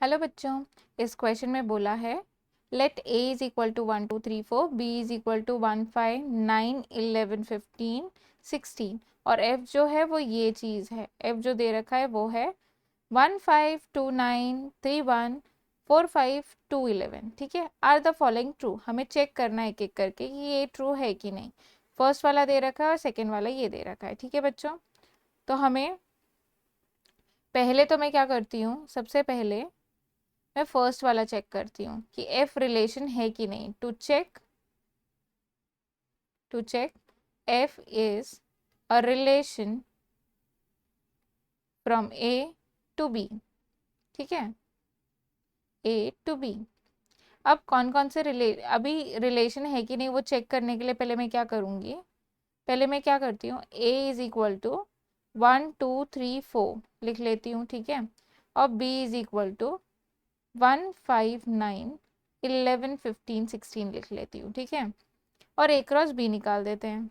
Hello बच्चों, इस question में बोला है let a is equal to 1 2 3 4, b is equal to 1 5 9 11 15 16 और f जो है वो ये चीज़ है। f जो दे रखा है वो है 1 5 2 9 3 1 4 5 2 11। ठीक है, आर द फॉलोइंग ट्रू। हमें चेक करना है एक एक करके कि ये ट्रू है कि नहीं। फर्स्ट वाला दे रखा है और सेकेंड वाला ये दे रखा है। ठीक है बच्चों, तो हमें पहले तो मैं क्या करती हूँ, सबसे पहले मैं फर्स्ट वाला चेक करती हूँ कि एफ रिलेशन है कि नहीं। To check F is a relation from A to B. ठीक है, ए टू बी। अब कौन कौन से अभी रिलेशन है कि नहीं वो चेक करने के लिए पहले मैं क्या करूँगी, पहले मैं क्या करती हूँ, ए इज इक्वल टू 1 2 3 4 लिख लेती हूँ। ठीक है, और बी इज इक्वल टू 1 5 9 11 15 16 लिख लेती हूँ। ठीक है, और ए क्रॉस बी निकाल देते हैं।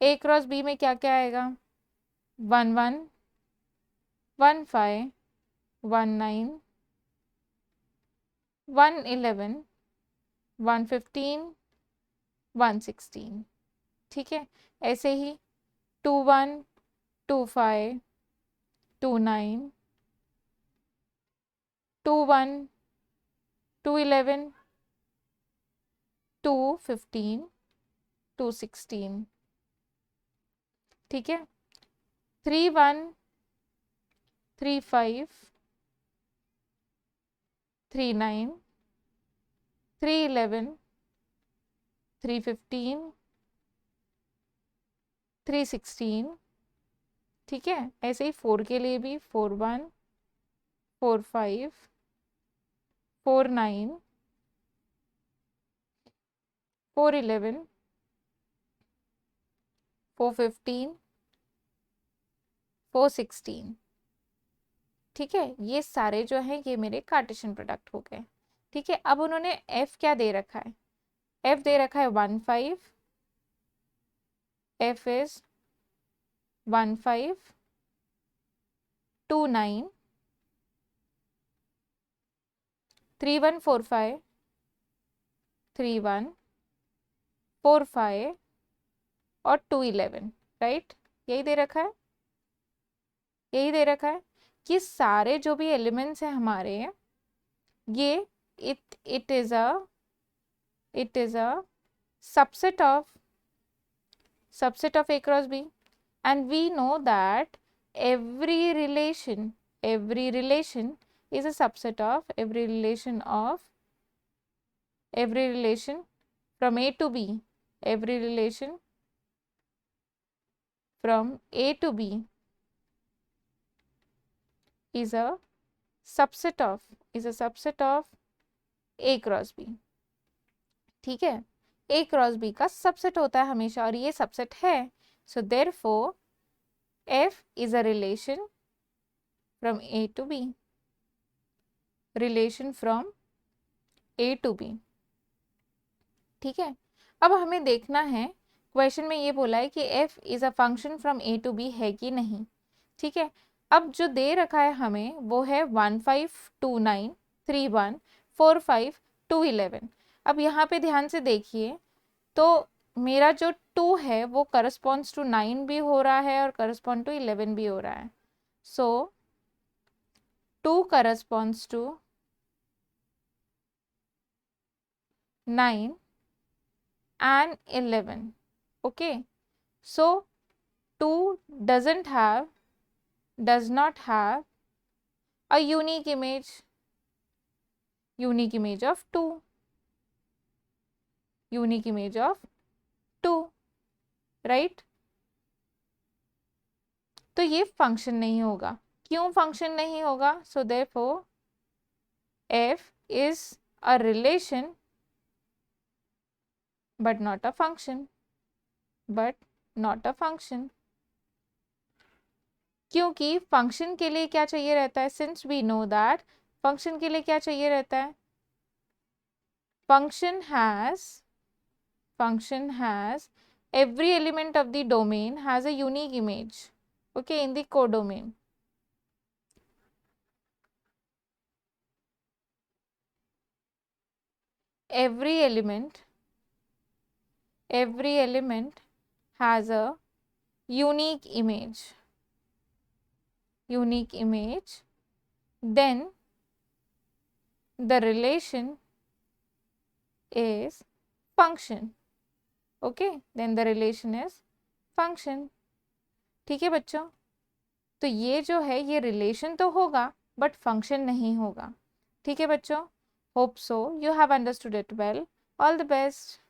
ए क्रॉस बी में क्या क्या आएगा, 1 1 1 5 1 9 1 11 1 15 1 16। ठीक है, ऐसे ही 2 1 2 5 2 9 2 1 2 11 2 15 2 16। ठीक है, 3 1 3 5 3 9 3 11 3 15 3 16। ठीक है, ऐसे ही 4 के लिए भी 4 1 4 5 4 9 4 11 4 15 4 16। ठीक है, ये सारे जो हैं ये मेरे कार्टेशियन प्रोडक्ट हो गए। ठीक है, अब उन्होंने एफ क्या दे रखा है, एफ दे रखा है 1 5, एफ इज 1 5 2 9 3 1 4 5 3 1 4 5 और 2 11। राइट, यही दे रखा है, यही दे रखा है कि सारे जो भी एलिमेंट्स हैं हमारे, ये it is a subset of A cross B, and we know that every relation is a subset of every relation from A to B. Every relation from A to B is a subset of A cross B. ठीक है, A cross B का subset होता है हमेशा, और ये subset है। सो therefore F is a relation from A to B, relation from A to B। ठीक है, अब हमें देखना है, क्वेश्चन में ये बोला है कि F is a function from A to B है कि नहीं। ठीक है, अब जो दे रखा है हमें वो है 1 5 2 9 3 1 4 5 2 11। अब यहाँ पे ध्यान से देखिए तो मेरा जो 2 है वो करस्पॉन्ड्स टू 9 भी हो रहा है और करस्पॉन्ड टू 11 भी हो रहा है। सो 2 corresponds to 9 and 11. Okay, so 2 does not have a unique image of 2, right? तो ये फंक्शन नहीं होगा। क्यों फंक्शन नहीं होगा? So therefore f is a relation but not a function, क्योंकि फंक्शन के लिए क्या चाहिए रहता है, since we know that function के लिए क्या चाहिए रहता है, function has every element of the domain has a unique image, okay, in the codomain. every element has a unique image, then the relation is function. Okay, then the relation is function. ठीक है बच्चों, तो ये जो है ये relation तो होगा बट फंक्शन नहीं होगा. ठीक है बच्चों, hope so you have understood it well. All the best.